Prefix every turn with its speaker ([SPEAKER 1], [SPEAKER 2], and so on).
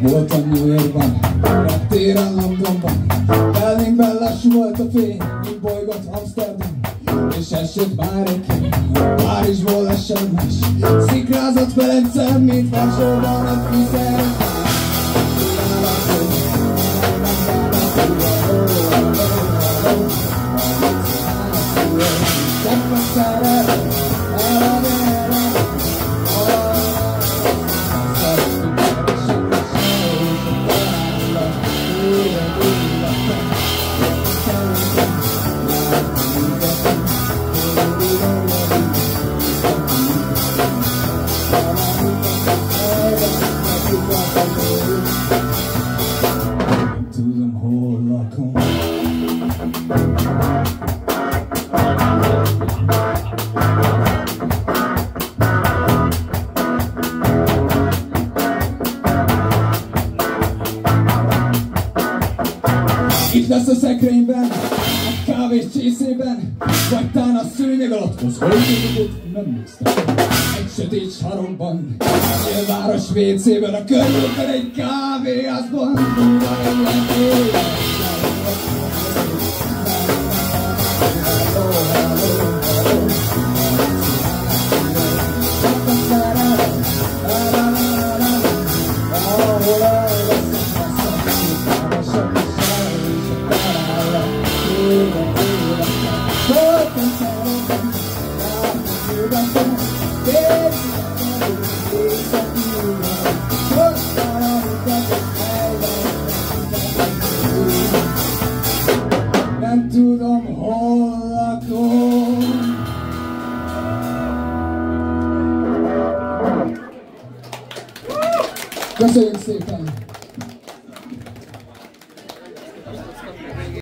[SPEAKER 1] Voltam New Yorkban, reptéren Londonban, Berlinben lassú volt a fény, mint bolygott Amsterdam. És esett már egy kény, Párizsból lassan más, szikrázott Velencem, mint Varsóban a tűzerőt. Itt lesz a szekrényben, a kávés csészében, vagy tán a szőnyeg alatt, az hajtódott nem néztem. Egy sötét sarokban, a város WC-ben, a körülben egy kávéházban. Nem tudom, hol lakom. Köszönjük szépen!